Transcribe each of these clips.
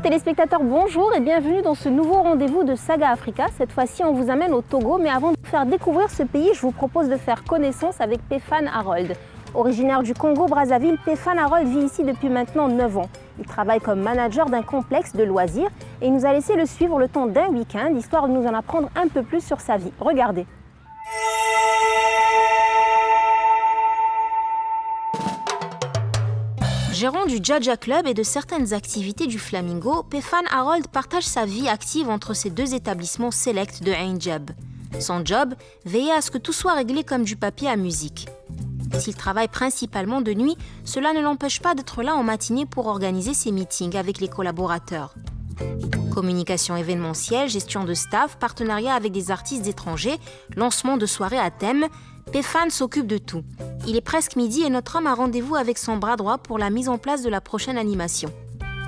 téléspectateurs, bonjour et bienvenue dans ce nouveau rendez-vous de Saga Africa. Cette fois-ci, on vous amène au Togo, mais avant de vous faire découvrir ce pays, je vous propose de faire connaissance avec Péphane Harold. Originaire du Congo-Brazzaville, Péphane Harold vit ici depuis maintenant 9 ans. Il travaille comme manager d'un complexe de loisirs et il nous a laissé le suivre le temps d'un week-end, histoire de nous en apprendre un peu plus sur sa vie. Regardez. Gérant du Dja Club et de certaines activités du Flamingo, Péphane Harold partage sa vie active entre ces deux établissements sélects de Ain Djab. Son job, veiller à ce que tout soit réglé comme du papier à musique. S'il travaille principalement de nuit, cela ne l'empêche pas d'être là en matinée pour organiser ses meetings avec les collaborateurs. Communication événementielle, gestion de staff, partenariat avec des artistes étrangers, lancement de soirées à thème, Péphane s'occupe de tout. Il est presque midi et notre homme a rendez-vous avec son bras droit pour la mise en place de la prochaine animation.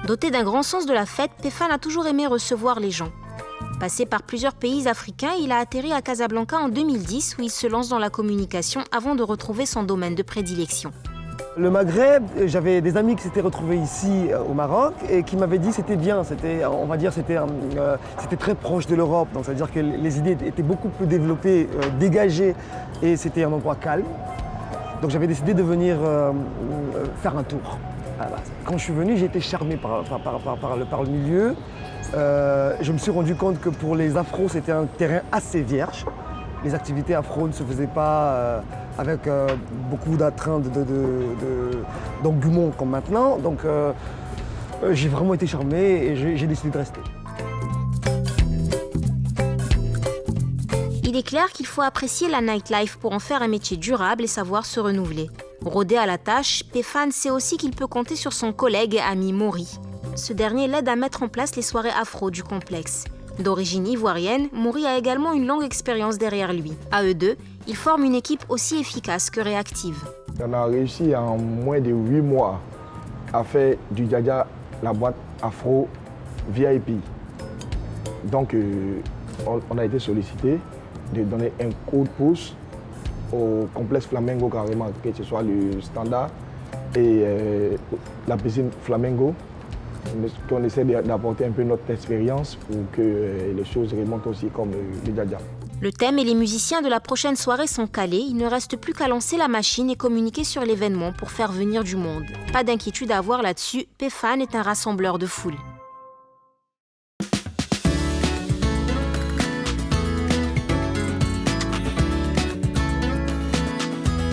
Doté d'un grand sens de la fête, Péphane a toujours aimé recevoir les gens. Passé par plusieurs pays africains, il a atterri à Casablanca en 2010 où il se lance dans la communication avant de retrouver son domaine de prédilection. Le Maghreb, j'avais des amis qui s'étaient retrouvés ici au Maroc et qui m'avaient dit que c'était bien, c'était très proche de l'Europe, donc c'est-à-dire que les idées étaient beaucoup plus développées, dégagées et c'était un endroit calme. Donc j'avais décidé de venir faire un tour à la base. Quand je suis venu, j'ai été charmé par le milieu. Je me suis rendu compte que pour les afros, c'était un terrain assez vierge. Les activités afro ne se faisaient pas avec beaucoup d'attrain, d'engouement comme maintenant. Donc j'ai vraiment été charmé et j'ai décidé de rester. Il est clair qu'il faut apprécier la nightlife pour en faire un métier durable et savoir se renouveler. Rodé à la tâche, Péphane sait aussi qu'il peut compter sur son collègue et ami Mori. Ce dernier l'aide à mettre en place les soirées afro du complexe. D'origine ivoirienne, Mori a également une longue expérience derrière lui. À eux deux, ils forment une équipe aussi efficace que réactive. On a réussi en moins de 8 mois à faire du Dja la boîte afro VIP. Donc on a été sollicité de donner un coup de pouce au complexe Flamingo carrément, que ce soit le standard et la piscine Flamingo. On essaie d'apporter un peu notre expérience pour que les choses remontent aussi comme le Dja. Le thème et les musiciens de la prochaine soirée sont calés, il ne reste plus qu'à lancer la machine et communiquer sur l'événement pour faire venir du monde. Pas d'inquiétude à avoir là-dessus, Péphane est un rassembleur de foule.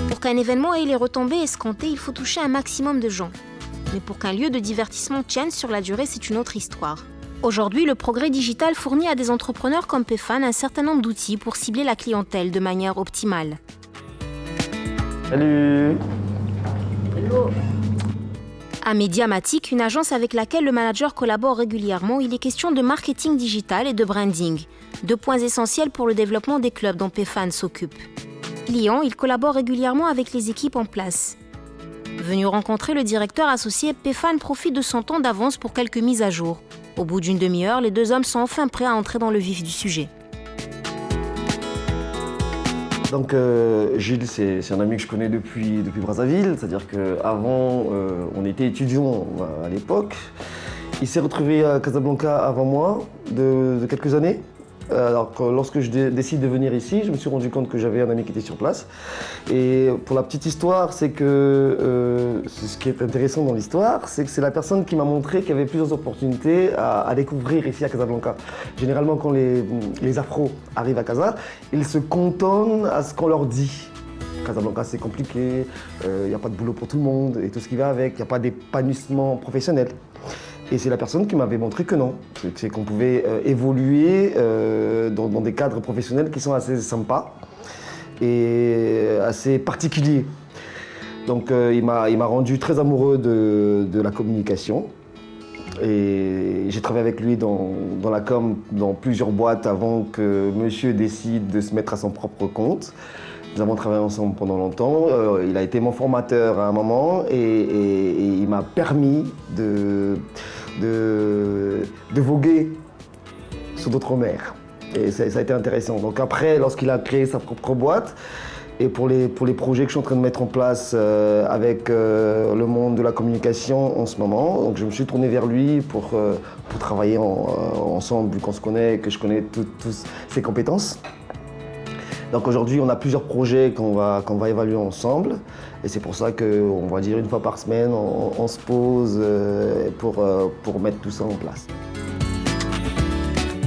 Pour qu'un événement ait les retombées escomptées, il faut toucher un maximum de gens. Mais pour qu'un lieu de divertissement tienne sur la durée, c'est une autre histoire. Aujourd'hui, le progrès digital fournit à des entrepreneurs comme Péphane un certain nombre d'outils pour cibler la clientèle de manière optimale. Salut. Hello. À Médiamatic, une agence avec laquelle le manager collabore régulièrement, il est question de marketing digital et de branding, 2 points essentiels pour le développement des clubs dont Péphane s'occupe. Client, il collabore régulièrement avec les équipes en place. Venu rencontrer le directeur associé, Péphane profite de son temps d'avance pour quelques mises à jour. Au bout d'une demi-heure, les deux hommes sont enfin prêts à entrer dans le vif du sujet. Donc Gilles, c'est un ami que je connais depuis Brazzaville, c'est-à-dire qu'avant, on était étudiants à l'époque. Il s'est retrouvé à Casablanca avant moi, de quelques années. Alors lorsque je décide de venir ici, je me suis rendu compte que j'avais un ami qui était sur place. Et pour la petite histoire, c'est que ce qui est intéressant dans l'histoire, c'est que c'est la personne qui m'a montré qu'il y avait plusieurs opportunités à découvrir ici à Casablanca. Généralement, quand les afros arrivent à Casa, ils se cantonnent à ce qu'on leur dit. Casablanca, c'est compliqué, il n'y a pas de boulot pour tout le monde et tout ce qui va avec, il n'y a pas d'épanouissement professionnel. Et c'est la personne qui m'avait montré que non, c'est qu'on pouvait évoluer dans des cadres professionnels qui sont assez sympas et assez particuliers. Donc il m'a rendu très amoureux de la communication. Et j'ai travaillé avec lui dans la com, dans plusieurs boîtes avant que monsieur décide de se mettre à son propre compte. Nous avons travaillé ensemble pendant longtemps. Il a été mon formateur à un moment et il m'a permis de voguer sur d'autres mers. Et ça a été intéressant. Donc après, lorsqu'il a créé sa propre boîte, Et pour les projets que je suis en train de mettre en place avec le monde de la communication en ce moment, donc je me suis tourné vers lui pour travailler ensemble, vu qu'on se connaît et que je connais tous ses compétences. Donc aujourd'hui, on a plusieurs projets qu'on va évaluer ensemble. Et c'est pour ça qu'on va dire une fois par semaine, on se pose pour mettre tout ça en place.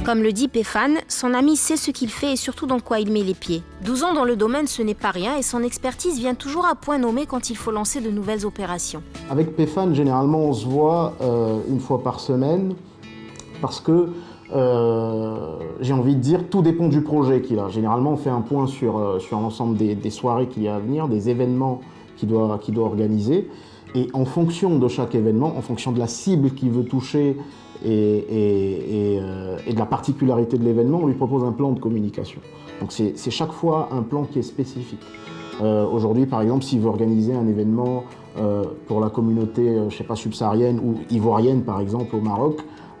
Comme le dit Pefan, son ami sait ce qu'il fait et surtout dans quoi il met les pieds. 12 ans dans le domaine, ce n'est pas rien et son expertise vient toujours à point nommé quand il faut lancer de nouvelles opérations. Avec Pefan, généralement, on se voit une fois par semaine parce que, j'ai envie de dire, tout dépend du projet qu'il a. Généralement, on fait un point sur l'ensemble des soirées qu'il y a à venir, des événements qu'il doit organiser. Et en fonction de chaque événement, en fonction de la cible qu'il veut toucher et de la particularité de l'événement, on lui propose un plan de communication. Donc c'est chaque fois un plan qui est spécifique. Aujourd'hui, par exemple, s'il veut organiser un événement pour la communauté, je sais pas, subsaharienne ou ivoirienne, par exemple, au Maroc,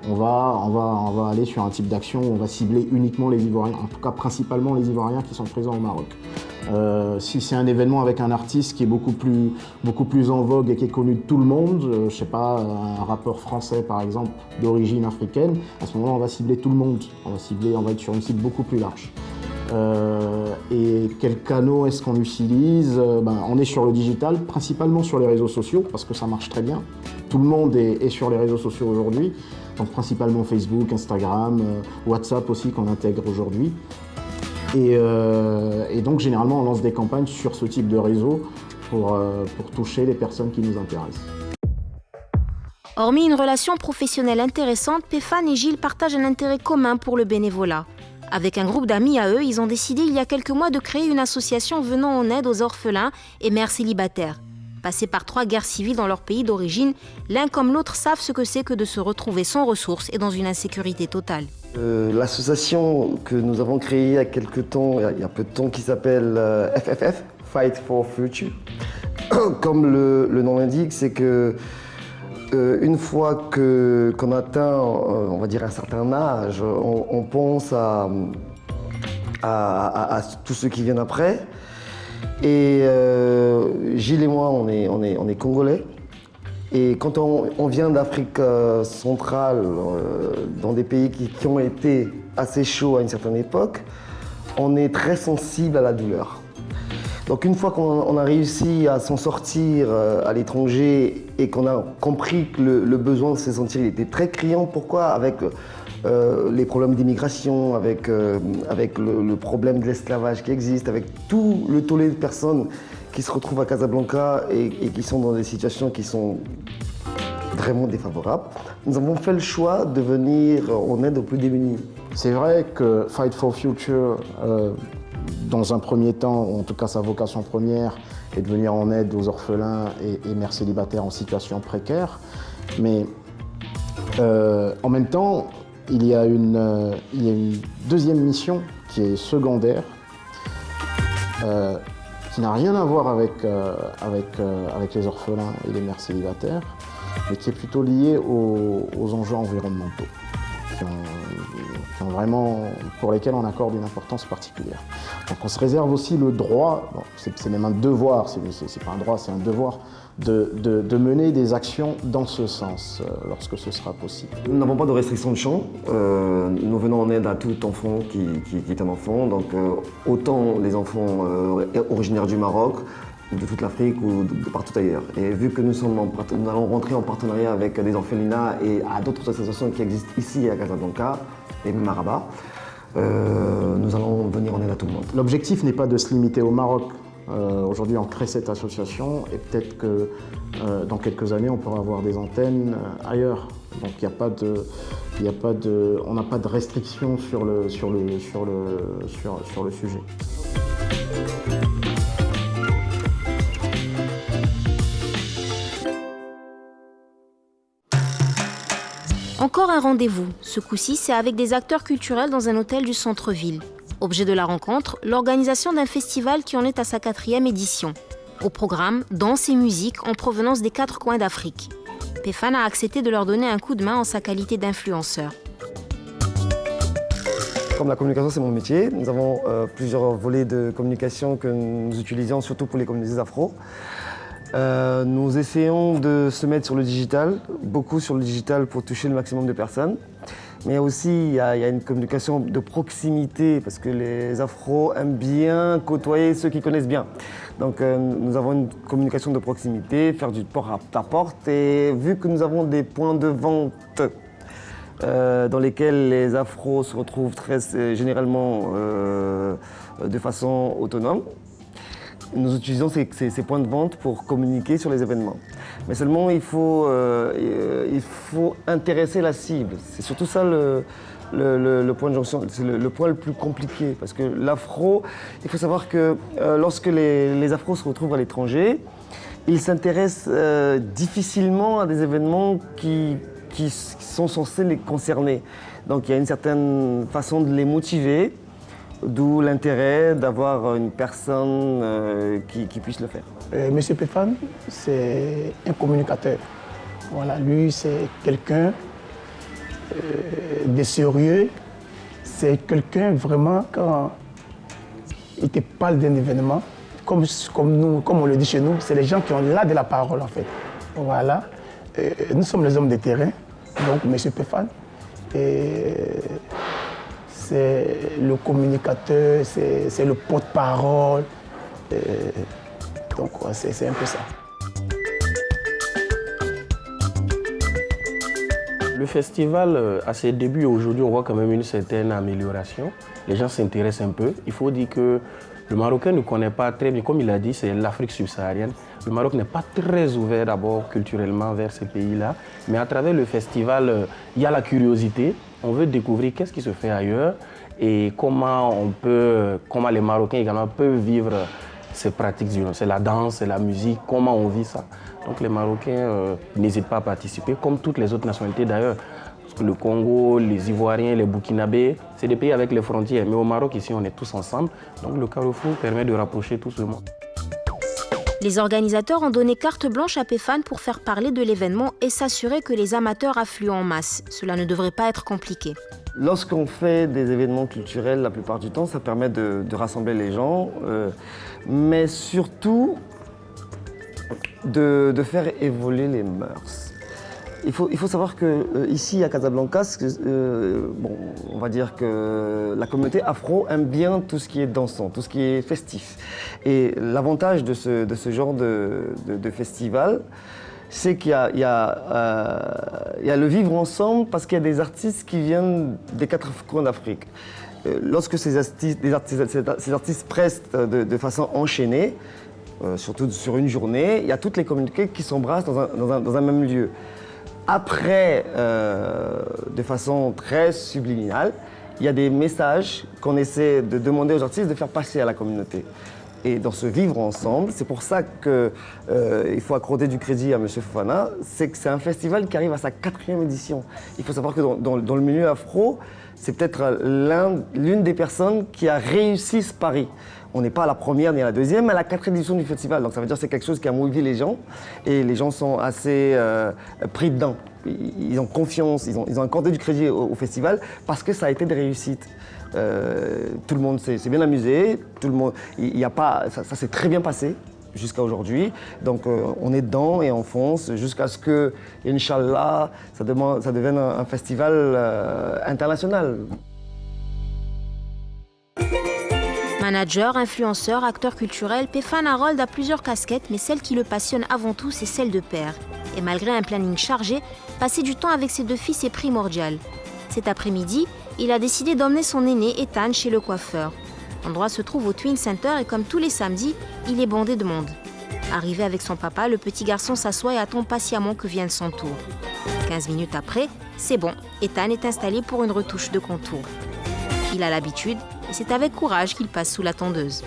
on va aller sur un type d'action où on va cibler uniquement les Ivoiriens, en tout cas principalement les Ivoiriens qui sont présents au Maroc. Si c'est un événement avec un artiste qui est beaucoup plus en vogue et qui est connu de tout le monde, je sais pas, un rappeur français par exemple d'origine africaine, à ce moment-là on va cibler tout le monde, on va être sur une cible beaucoup plus large. Et quels canaux est-ce qu'on utilise? On est sur le digital, principalement sur les réseaux sociaux, parce que ça marche très bien. Tout le monde est sur les réseaux sociaux aujourd'hui, donc principalement Facebook, Instagram, WhatsApp aussi qu'on intègre aujourd'hui. Et donc généralement on lance des campagnes sur ce type de réseau pour toucher les personnes qui nous intéressent. Hormis une relation professionnelle intéressante, Pefan et Gilles partagent un intérêt commun pour le bénévolat. Avec un groupe d'amis à eux, ils ont décidé il y a quelques mois de créer une association venant en aide aux orphelins et mères célibataires. Passés par 3 guerres civiles dans leur pays d'origine, l'un comme l'autre savent ce que c'est que de se retrouver sans ressources et dans une insécurité totale. L'association que nous avons créée il y a quelques temps, il y a peu de temps, qui s'appelle FFF, Fight for Future. Comme le nom l'indique, c'est que une fois qu'on atteint, on va dire, un certain âge, on pense à tous ceux qui viennent après. Et Gilles et moi, on est congolais. Et quand on vient d'Afrique centrale, dans des pays qui ont été assez chauds à une certaine époque, on est très sensible à la douleur. Donc une fois qu'on a réussi à s'en sortir à l'étranger et qu'on a compris que le besoin de se sentir était très criant, pourquoi avec les problèmes d'immigration, avec le problème de l'esclavage qui existe, avec tout le tollé de personnes qui se retrouvent à Casablanca et qui sont dans des situations qui sont vraiment défavorables, nous avons fait le choix de venir en aide aux plus démunis. C'est vrai que Fight for Future, dans un premier temps, en tout cas sa vocation première, est de venir en aide aux orphelins et mères célibataires en situation précaire. Mais en même temps, il y a une deuxième mission qui est secondaire, qui n'a rien à voir avec les orphelins et les mères célibataires, mais qui est plutôt liée aux enjeux environnementaux, pour lesquels on accorde une importance particulière. Donc on se réserve aussi le droit, c'est même un devoir, c'est pas un droit, c'est un devoir, de mener des actions dans ce sens, lorsque ce sera possible. Nous n'avons pas de restriction de champ. Nous venons en aide à tout enfant qui est un enfant, donc autant les enfants originaires du Maroc, de toute l'Afrique ou de partout ailleurs. Et vu que nous allons rentrer en partenariat avec des orphelinats et à d'autres associations qui existent ici à Casablanca et même à Rabat, nous allons venir en aide à tout le monde. L'objectif n'est pas de se limiter au Maroc. Aujourd'hui, on crée cette association et peut-être que dans quelques années, on pourra avoir des antennes ailleurs. Donc, on n'a pas de restrictions sur le sujet. Encore un rendez-vous. Ce coup-ci, c'est avec des acteurs culturels dans un hôtel du centre-ville. Objet de la rencontre, l'organisation d'un festival qui en est à sa 4e édition. Au programme, danse et musique en provenance des 4 coins d'Afrique. Pefan a accepté de leur donner un coup de main en sa qualité d'influenceur. Comme la communication, c'est mon métier, nous avons plusieurs volets de communication que nous utilisons surtout pour les communautés afro. Nous essayons de se mettre sur le digital, beaucoup sur le digital pour toucher le maximum de personnes. Mais aussi, il y a une communication de proximité parce que les afros aiment bien côtoyer ceux qui connaissent bien. Donc nous avons une communication de proximité, faire du porte-à-porte. Et vu que nous avons des points de vente dans lesquels les afros se retrouvent généralement de façon autonome, nous utilisons ces points de vente pour communiquer sur les événements. Mais seulement, il faut intéresser la cible. C'est surtout ça le point de jonction, c'est le point le plus compliqué. Parce que l'afro, il faut savoir que lorsque les afros se retrouvent à l'étranger, ils s'intéressent difficilement à des événements qui sont censés les concerner. Donc il y a une certaine façon de les motiver. D'où l'intérêt d'avoir une personne qui puisse le faire. Monsieur Péfane, c'est un communicateur. Voilà, lui, c'est quelqu'un de sérieux. C'est quelqu'un vraiment, quand il te parle d'un événement, comme on le dit chez nous, c'est les gens qui ont là de la parole en fait. Voilà. Nous sommes les hommes de terrain, donc Monsieur Péfane. C'est le communicateur, c'est le porte-parole. Donc c'est un peu ça. Le festival, à ses débuts, aujourd'hui, on voit quand même une certaine amélioration. Les gens s'intéressent un peu. Il faut dire que le Marocain ne connaît pas très bien, comme il a dit, c'est l'Afrique subsaharienne. Le Maroc n'est pas très ouvert d'abord culturellement vers ces pays-là. Mais à travers le festival, il y a la curiosité. On veut découvrir qu'est-ce qui se fait ailleurs et comment les Marocains également peuvent vivre ces pratiques. C'est la danse, c'est la musique, comment on vit ça. Donc les Marocains n'hésitent pas à participer, comme toutes les autres nationalités d'ailleurs. Parce que le Congo, les Ivoiriens, les Burkinabés, c'est des pays avec les frontières. Mais au Maroc, ici, on est tous ensemble. Donc le Carrefour permet de rapprocher tout ce monde. Les organisateurs ont donné carte blanche à Péfane pour faire parler de l'événement et s'assurer que les amateurs affluent en masse. Cela ne devrait pas être compliqué. Lorsqu'on fait des événements culturels, la plupart du temps, ça permet de rassembler les gens, mais surtout de faire évoluer les mœurs. Il faut savoir qu'ici à Casablanca, on va dire que la communauté afro aime bien tout ce qui est dansant, tout ce qui est festif. Et l'avantage de ce genre de festival, c'est qu'il y a le vivre ensemble parce qu'il y a des artistes qui viennent des 4 coins d'Afrique. Lorsque ces artistes prestent de façon enchaînée, surtout sur une journée, il y a toutes les communautés qui s'embrassent dans un même lieu. Après, de façon très subliminale, il y a des messages qu'on essaie de demander aux artistes de faire passer à la communauté. Et dans ce vivre ensemble, c'est pour ça qu'il faut accorder du crédit à M. Fofana, c'est que c'est un festival qui arrive à sa 4e édition. Il faut savoir que dans le milieu afro, c'est peut-être l'une des personnes qui a réussi ce pari. On n'est pas à la première ni à la deuxième, mais à la 4e édition du festival. Donc ça veut dire que c'est quelque chose qui a motivé les gens et les gens sont assez pris dedans. Ils ont confiance, ils ont accordé du crédit au festival parce que ça a été des réussites. Tout le monde s'est bien amusé, ça s'est très bien passé jusqu'à aujourd'hui. Donc on est dedans et on fonce jusqu'à ce que, Inch'Allah, ça devienne un festival international. Manager, influenceur, acteur culturel, Péfane Harold a plusieurs casquettes, mais celle qui le passionne avant tout, c'est celle de père. Et malgré un planning chargé, passer du temps avec ses 2 fils est primordial. Cet après-midi, il a décidé d'emmener son aîné, Ethan, chez le coiffeur. L'endroit se trouve au Twin Center et comme tous les samedis, il est bondé de monde. Arrivé avec son papa, le petit garçon s'assoit et attend patiemment que vienne son tour. 15 minutes après, c'est bon, Ethan est installé pour une retouche de contour. Il a l'habitude et c'est avec courage qu'il passe sous la tondeuse.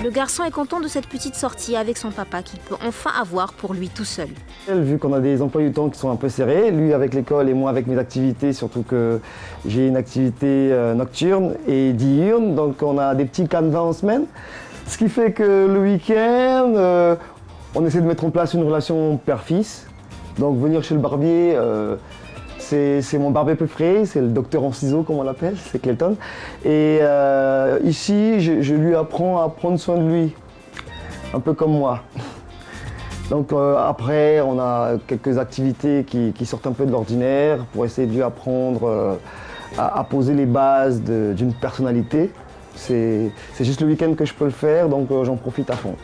Le garçon est content de cette petite sortie avec son papa qu'il peut enfin avoir pour lui tout seul. Vu qu'on a des emplois du temps qui sont un peu serrés, lui avec l'école et moi avec mes activités, surtout que j'ai une activité nocturne et diurne, donc on a des petits canevas en semaine. Ce qui fait que le week-end, on essaie de mettre en place une relation père-fils. Donc venir chez le barbier, c'est mon barbier préféré, c'est le docteur en ciseaux comme on l'appelle, c'est Clayton. Et ici, je lui apprends à prendre soin de lui, un peu comme moi. Donc après, on a quelques activités qui sortent un peu de l'ordinaire pour essayer de lui apprendre à poser les bases d'une personnalité. C'est juste le week-end que je peux le faire, donc j'en profite à fond.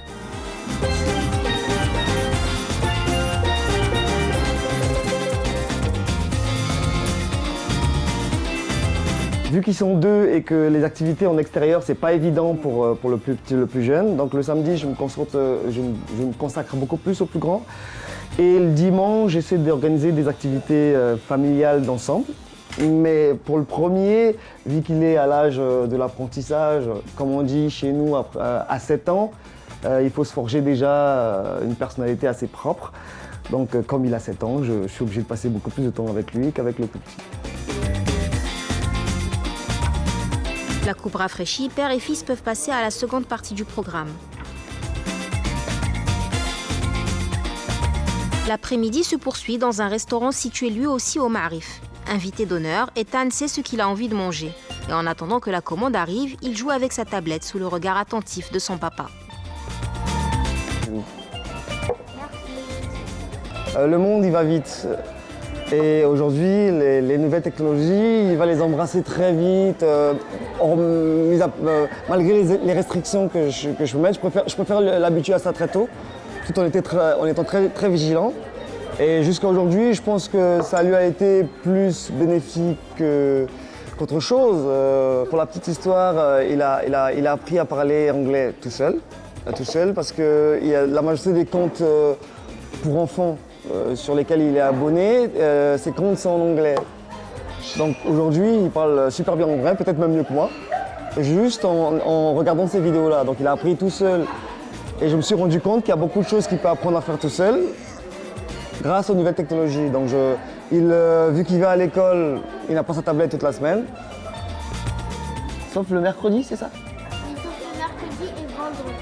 Vu qu'ils sont deux et que les activités en extérieur, c'est pas évident pour le plus petit, le plus jeune, donc le samedi, je me consacre beaucoup plus au plus grand. Et le dimanche, j'essaie d'organiser des activités familiales d'ensemble. Mais pour le premier, vu qu'il est à l'âge de l'apprentissage, comme on dit chez nous, à 7 ans, il faut se forger déjà une personnalité assez propre. Donc comme il a 7 ans, je suis obligé de passer beaucoup plus de temps avec lui qu'avec le plus petit. La coupe rafraîchie, père et fils peuvent passer à la seconde partie du programme. L'après-midi se poursuit dans un restaurant situé lui aussi au Ma'arif. Invité d'honneur, Ethan sait ce qu'il a envie de manger. Et en attendant que la commande arrive, il joue avec sa tablette sous le regard attentif de son papa. Le monde, il va vite. Et aujourd'hui, les nouvelles technologies, il va les embrasser très vite. Malgré les restrictions que je peux mettre, je préfère l'habituer à ça très tôt, tout en étant très vigilant. Et jusqu'à aujourd'hui, je pense que ça lui a été plus bénéfique qu'autre chose. Pour la petite histoire, il a appris à parler anglais tout seul parce que la majorité des comptes pour enfants sur lesquels il est abonné, ces comptes sont en anglais. Donc aujourd'hui, il parle super bien anglais, peut-être même mieux que moi, juste en regardant ces vidéos-là. Donc il a appris tout seul. Et je me suis rendu compte qu'il y a beaucoup de choses qu'il peut apprendre à faire tout seul grâce aux nouvelles technologies. Donc vu qu'il va à l'école, il n'a pas sa tablette toute la semaine. Sauf le mercredi, c'est ça? Sauf le mercredi et vendredi.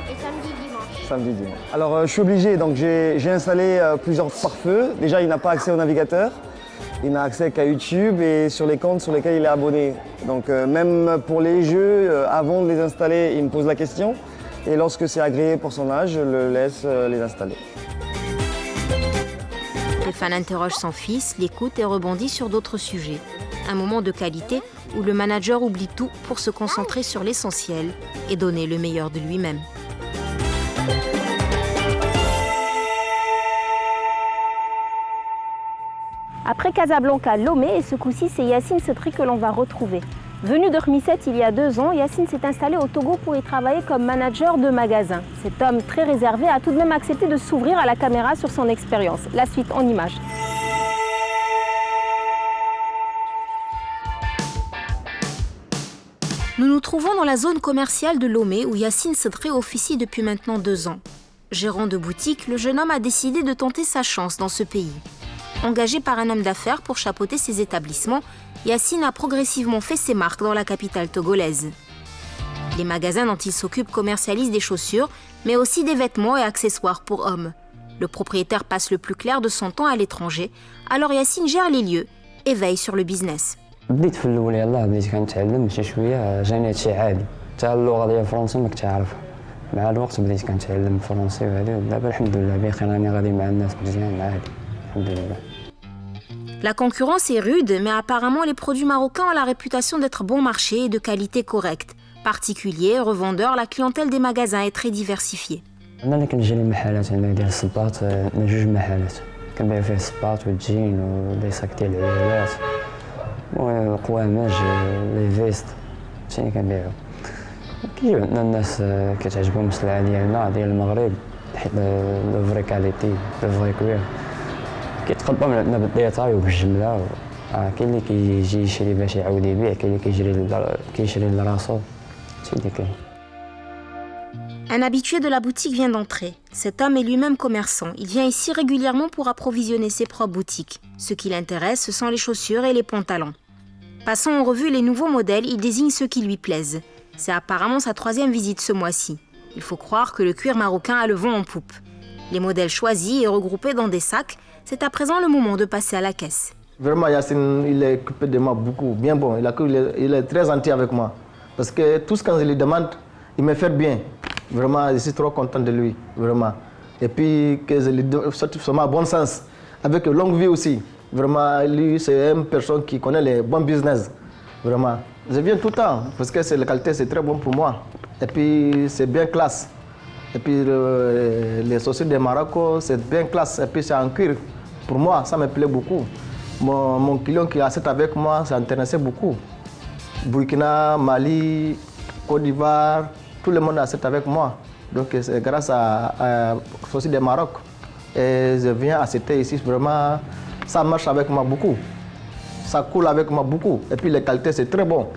Et samedi, dimanche. Samedi, dimanche. Alors je suis obligé, donc j'ai installé plusieurs pare-feux. Déjà, il n'a pas accès au navigateur. Il n'a accès qu'à YouTube et sur les comptes sur lesquels il est abonné. Donc même pour les jeux, avant de les installer, il me pose la question. Et lorsque c'est agréé pour son âge, je le laisse les installer. Stéphane interroge son fils, l'écoute et rebondit sur d'autres sujets. Un moment de qualité où le manager oublie tout pour se concentrer sur l'essentiel et donner le meilleur de lui-même. Après Casablanca, Lomé, et ce coup-ci, c'est Yacine Setri que l'on va retrouver. Venu de Khmisset il y a 2 ans, Yacine s'est installé au Togo pour y travailler comme manager de magasin. Cet homme très réservé a tout de même accepté de s'ouvrir à la caméra sur son expérience. La suite en images. Nous nous trouvons dans la zone commerciale de Lomé où Yacine Setri officie depuis maintenant 2 ans. Gérant de boutique, le jeune homme a décidé de tenter sa chance dans ce pays. Engagé par un homme d'affaires pour chapeauter ses établissements, Yacine a progressivement fait ses marques dans la capitale togolaise. Les magasins dont il s'occupe commercialisent des chaussures, mais aussi des vêtements et accessoires pour hommes. Le propriétaire passe le plus clair de son temps à l'étranger, alors Yacine gère les lieux et veille sur le business. بديت في الاول يلاه بديت كنتعلم شي شويه جاني هادشي عادي حتى اللغه ديال الفرنسي ما كنتش عارفها مع الوقت بديت كنتعلم الفرنسي وهادي ودابا الحمد لله بخير راني غادي مع الناس مزيان عادي الحمد لله. La concurrence est rude, mais apparemment les produits marocains ont la réputation d'être bon marché et de qualité correcte. Particuliers, revendeurs, la clientèle des magasins est très diversifiée. انا اللي كنجري محلات عندنا ديال الصباط عندنا 2 محلات كنبيع فيه الصباط والجين ولي صاك ديال العيالات والقوامج لي فيست هادشي اللي كنبيعو. كيجيو عندنا الناس كتعجبهم السلعه ديالنا ديال المغرب حيت لو فري كاليتي لو فري كوير كيتقدم عندنا بالديتاي وبالجمله. كاين اللي كيجي يشري باش يعاود يبيع، كاين اللي كيشري لراسو هادشي اللي كاين. Un habitué de la boutique vient d'entrer. Cet homme est lui-même commerçant. Il vient ici régulièrement pour approvisionner ses propres boutiques. Ce qui l'intéresse, ce sont les chaussures et les pantalons. Passons en revue les nouveaux modèles, il désigne ceux qui lui plaisent. C'est apparemment sa 3e visite ce mois-ci. Il faut croire que le cuir marocain a le vent en poupe. Les modèles choisis et regroupés dans des sacs, c'est à présent le moment de passer à la caisse. Vraiment, Yacine, il est occupé de moi beaucoup, bien bon. Il est très gentil avec moi. Parce que tout ce que je lui demande, il me fait bien. Vraiment, je suis trop content de lui, vraiment. Et puis, que je lui donne un bon sens, avec une longue vie aussi. Vraiment, lui, c'est une personne qui connaît les bons business. Vraiment. Je viens tout le temps, parce que la qualité, c'est très bon pour moi. Et puis, c'est bien classe. Et puis, les saucisses de Maroc, c'est bien classe. Et puis, c'est en cuir. Pour moi, ça me plaît beaucoup. Mon client qui achète avec moi, ça intéressait beaucoup. Burkina, Mali, Côte d'Ivoire, tout le monde achète avec moi. Donc c'est grâce à Saucisses de Maroc. Et je viens acheter ici, vraiment, ça marche avec moi beaucoup. Ça coule avec moi beaucoup. Et puis les qualités, c'est très bon.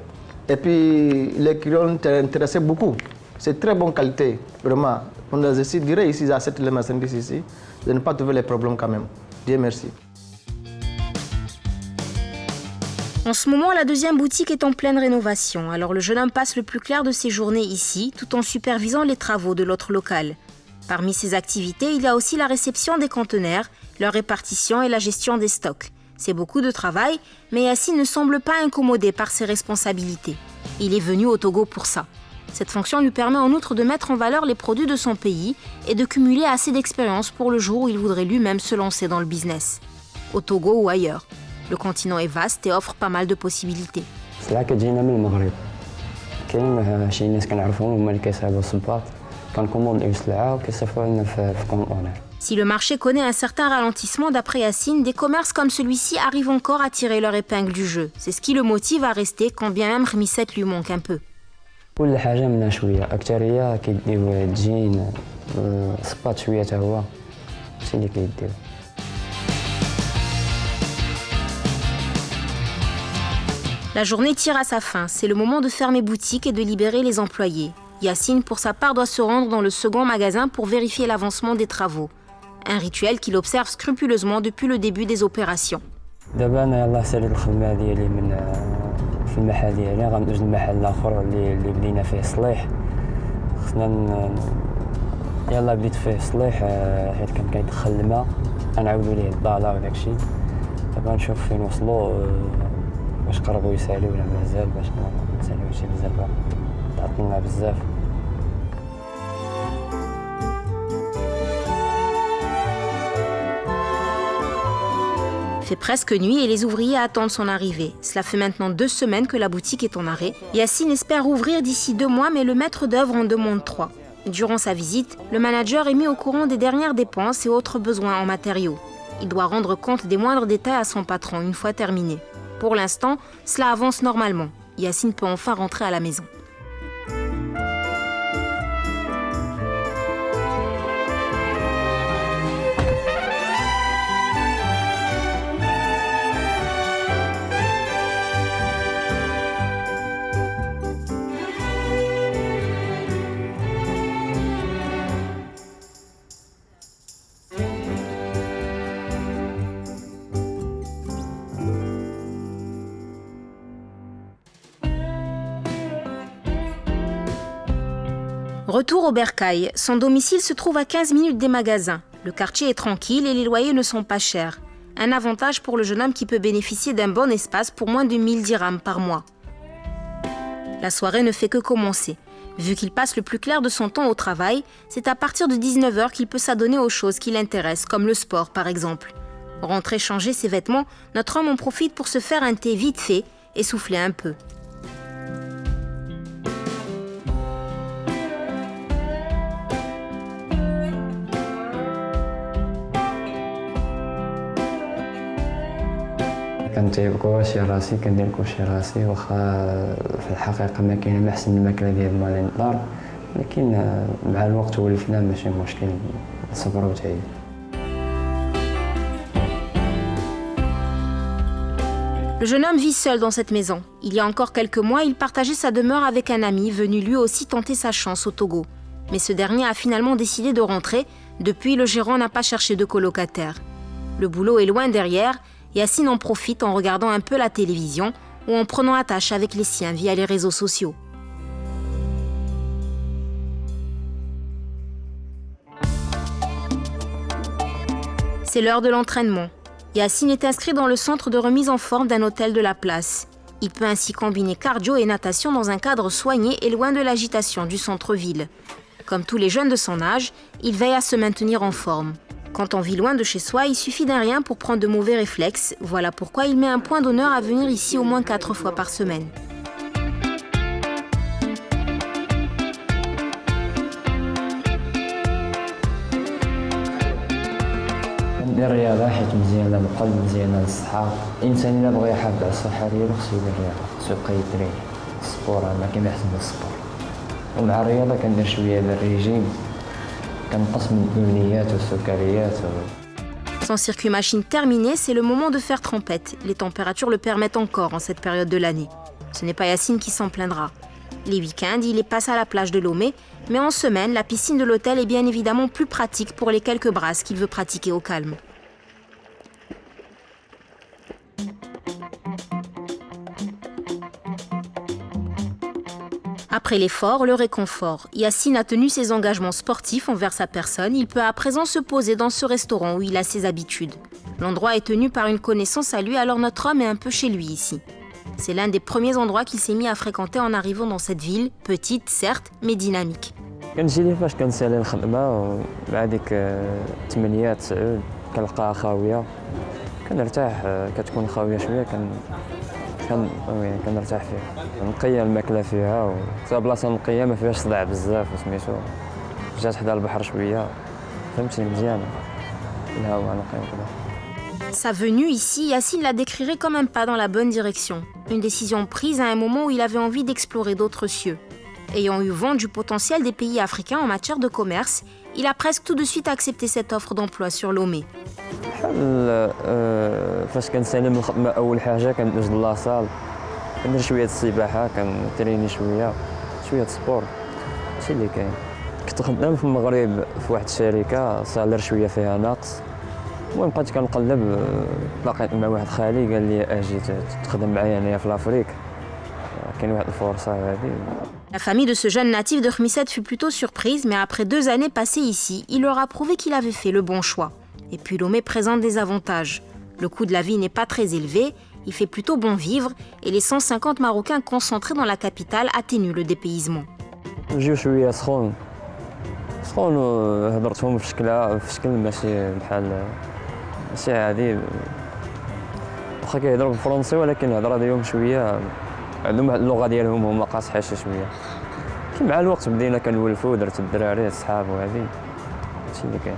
Et puis les clients t'intéressaient beaucoup. C'est très bonne qualité, vraiment. Je dirais ici, j'achète les marchandises ici, je n'ai pas trouvé les problèmes quand même. Dieu merci. En ce moment, la deuxième boutique est en pleine rénovation, alors le jeune homme passe le plus clair de ses journées ici, tout en supervisant les travaux de l'autre local. Parmi ses activités, il y a aussi la réception des conteneurs, leur répartition et la gestion des stocks. C'est beaucoup de travail, mais Yacine ne semble pas incommodé par ses responsabilités. Il est venu au Togo pour ça. Cette fonction lui permet en outre de mettre en valeur les produits de son pays et de cumuler assez d'expérience pour le jour où il voudrait lui-même se lancer dans le business. Au Togo ou ailleurs. Le continent est vaste et offre pas mal de possibilités. السلعة كتجينا من المغرب. كاين شي ناس كنعرفوهم هما اللي كيصايبوا الصباط كنكومونديو السلعة وكيصيفطوها لنا في كونطونير. Si le marché connaît un certain ralentissement d'après Yacine, des commerces comme celui-ci arrivent encore à tirer leur épingle du jeu. C'est ce qui le motive à rester quand bien même Khmissat lui manque un peu. كل حاجة منها شوية، أكثرية كيديو الجين الصباط شوية حتى هو هادشي اللي كيديو. La journée tire à sa fin, c'est le moment de fermer boutique et de libérer les employés. Yacine, pour sa part, doit se rendre dans le second magasin pour vérifier l'avancement des travaux. Un rituel qu'il observe scrupuleusement depuis le début des opérations. دابا أنا يلاه ساليت الخدمة ديالي من في المحل ديالي غندوز للمحل الآخر اللي بدينا فيه الصليح. خصنا يلاه بديت فيه الصليح حيت كان كيدخل الماء غنعاودو ليه الضالة وداكشي. دابا نشوف فين وصلوا باش قربوا يساليو ولا مازال باش ما نساليوش بزاف تعطلنا بزاف. Il fait presque nuit et les ouvriers attendent son arrivée. Cela fait maintenant 2 semaines que la boutique est en arrêt. Yacine espère ouvrir d'ici 2 mois, mais le maître d'œuvre en demande 3. Durant sa visite, le manager est mis au courant des dernières dépenses et autres besoins en matériaux. Il doit rendre compte des moindres détails à son patron une fois terminé. Pour l'instant, cela avance normalement. Yacine peut enfin rentrer à la maison. Retour au Bercail. Son domicile se trouve à 15 minutes des magasins. Le quartier est tranquille et les loyers ne sont pas chers. Un avantage pour le jeune homme qui peut bénéficier d'un bon espace pour moins de 1000 dirhams par mois. La soirée ne fait que commencer. Vu qu'il passe le plus clair de son temps au travail, c'est à partir de 19h qu'il peut s'adonner aux choses qui l'intéressent, comme le sport par exemple. Rentrer changer ses vêtements, notre homme en profite pour se faire un thé vite fait et souffler un peu. كنطيب كلشي راسي كندير كلشي راسي واخا في الحقيقة ما كاين ما أحسن من الماكلة ديال مال الدار لكن مع الوقت ولفنا ماشي مشكل نصبر وتعيد. Le jeune homme vit seul dans cette maison. Il y a encore quelques mois, il partageait sa demeure avec un ami venu lui aussi tenter sa chance au Togo. Mais ce dernier a finalement décidé de rentrer. Depuis, le gérant n'a pas cherché de colocataire. Le boulot est loin derrière. Yacine en profite en regardant un peu la télévision ou en prenant attache avec les siens via les réseaux sociaux. C'est l'heure de l'entraînement. Yacine est inscrit dans le centre de remise en forme d'un hôtel de la place. Il peut ainsi combiner cardio et natation dans un cadre soigné et loin de l'agitation du centre-ville. Comme tous les jeunes de son âge, il veille à se maintenir en forme. Quand on vit loin de chez soi, il suffit d'un rien pour prendre de mauvais réflexes. Voilà pourquoi il met un point d'honneur à venir ici au moins 4 fois par semaine. ندير الرياضة حيت مزيانة للقلب مزيانة للصحة. الإنسان إلا بغى يحافظ على الصحة ديالو خصو يدير الرياضة، خصو يبقى يتريني. السبور ما كاين ما أحسن من السبور. ومع الرياضة كندير شوية ديال الريجيم، كنقص من الدهنيات والسكريات. Son circuit machine terminé, c'est le moment de faire trempette. Les températures le permettent encore en cette période de l'année. Ce n'est pas Yacine qui s'en plaindra. Les week-ends, il les passe à la plage de Lomé, mais en semaine, la piscine de l'hôtel est bien évidemment plus pratique pour les quelques brasses qu'il veut pratiquer au calme. Après l'effort, le réconfort. Yacine a tenu ses engagements sportifs envers sa personne. Il peut à présent se poser dans ce restaurant où il a ses habitudes. L'endroit est tenu par une connaissance à lui, alors notre homme est un peu chez lui ici. C'est l'un des premiers endroits qu'il s'est mis à fréquenter en arrivant dans cette ville, petite certes, mais dynamique. كنجي ليه فاش كنسالي الخدمة مع ديك 8 9 كنلقاها خاوية كنرتاح كتكون خاوية شوية كنرتاح فيها نقية الماكلة فيها وتا بلاصة نقية ما فيهاش صداع بزاف وسميتو جات حدا البحر شوية فهمتي مزيانة الهواء نقي وكذا. Sa venue ici, Yacine la décrirait comme un pas dans la bonne direction. Une décision prise à un moment où il avait envie d'explorer d'autres cieux. Ayant eu vent du potentiel des pays africains en matière de commerce, il a presque tout de suite accepté cette offre d'emploi sur Lomé. فاش كنسالي من الخدمة أول حاجة كندوز لاصال كندير شوية السباحة كنتريني شوية سبور هادشي اللي كاين. كنت خدام في المغرب في واحد الشركة صالير شوية فيها ناقص. المهم بقيت كنقلب تلاقيت مع واحد خالي قال لي اجي تخدم معايا هنايا في لافريك كاين واحد الفرصة هادي. La famille de ce jeune natif de Khmissat fut plutôt surprise, mais après 2 années passées ici, il leur a prouvé qu'il avait fait le bon choix. Et puis Lomé présente des avantages. Le coût de la vie n'est pas très élevé, il fait plutôt bon vivre, et les 150 Marocains concentrés dans la capitale atténuent le dépaysement. نجيو شوية سخون هضرتهم في شكل ماشي بحال ماشي عادي واخا كيهضروا بالفرنسي ولكن الهضره ديالهم شويه عندهم واحد اللغه ديالهم هما قاصحه شويه. كي مع الوقت بدينا كنولفوا درت الدراري الصحاب وهذه هادشي اللي كاين.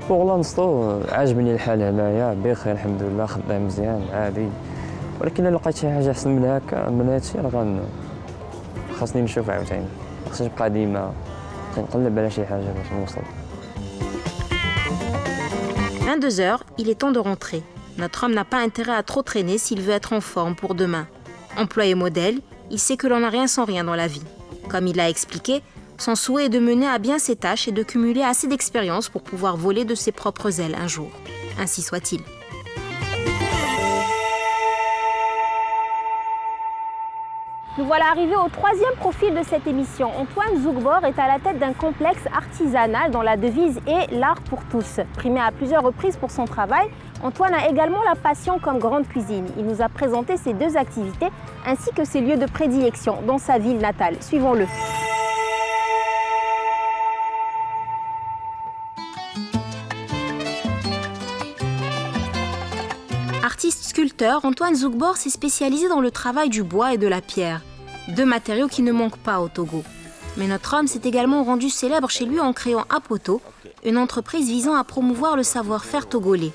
بوغ لانستو عاجبني الحال هنايا بخير الحمد لله خدام مزيان عادي ولكن الا لقيت شي حاجه احسن من هكا من هادشي راه خاصني نشوف عاوتاني خاصني نبقى ديما نقلب على شي حاجه باش نوصل. 22h, il est temps de rentrer. Notre homme n'a pas intérêt à trop traîner s'il veut être en forme pour demain. Employé modèle, il sait que l'on n'a rien sans rien dans la vie. Comme il l'a expliqué, son souhait est de mener à bien ses tâches et de cumuler assez d'expérience pour pouvoir voler de ses propres ailes un jour. Ainsi soit-il. Nous voilà arrivés au 3e profil de cette émission. Antoine Zougbor est à la tête d'un complexe artisanal dont la devise est « l'art pour tous ». Primé à plusieurs reprises pour son travail, Antoine a également la passion comme grande cuisine. Il nous a présenté ses 2 activités ainsi que ses lieux de prédilection dans sa ville natale. Suivons-le. Artiste sculpteur, Antoine Zougbor s'est spécialisé dans le travail du bois et de la pierre, 2 matériaux qui ne manquent pas au Togo. Mais notre homme s'est également rendu célèbre chez lui en créant Apoto, une entreprise visant à promouvoir le savoir-faire togolais.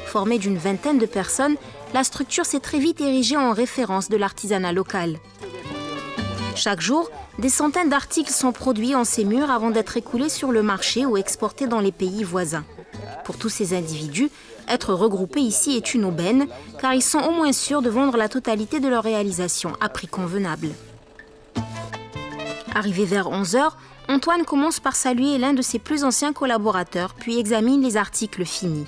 Formée d'une 20aine de personnes, la structure s'est très vite érigée en référence de l'artisanat local. Chaque jour, des centaines d'articles sont produits en ces murs avant d'être écoulés sur le marché ou exportés dans les pays voisins. Pour tous ces individus, être regroupés ici est une aubaine, car ils sont au moins sûrs de vendre la totalité de leur réalisation à prix convenable. Arrivé vers 11h, Antoine commence par saluer l'un de ses plus anciens collaborateurs, puis examine les articles finis.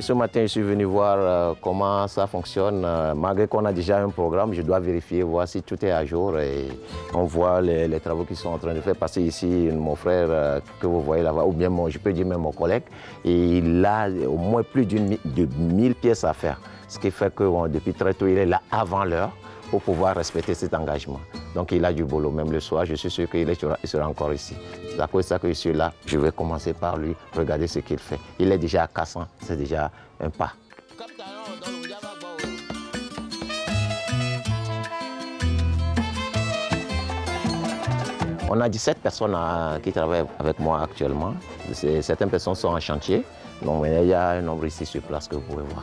ce matin, je suis venu voir comment ça fonctionne. Malgré qu'on a déjà un programme, je dois vérifier, voir si tout est à jour. Et on voit les travaux qu'ils sont en train de faire. Parce que ici, mon frère que vous voyez là-bas, ou bien je peux dire même mon collègue, et il a au moins plus de 1000 pièces à faire. Ce qui fait que depuis très tôt, il est là avant l'heure pour pouvoir respecter cet engagement. Donc il a du boulot, même le soir, je suis sûr qu'il sera encore ici. C'est à cause de ça que je suis là. Je vais commencer par lui, regarder ce qu'il fait. Il est déjà à 400, c'est déjà un pas. On a 17 personnes qui travaillent avec moi actuellement. Certaines personnes sont en chantier. Donc il y a un nombre ici sur place que vous pouvez voir.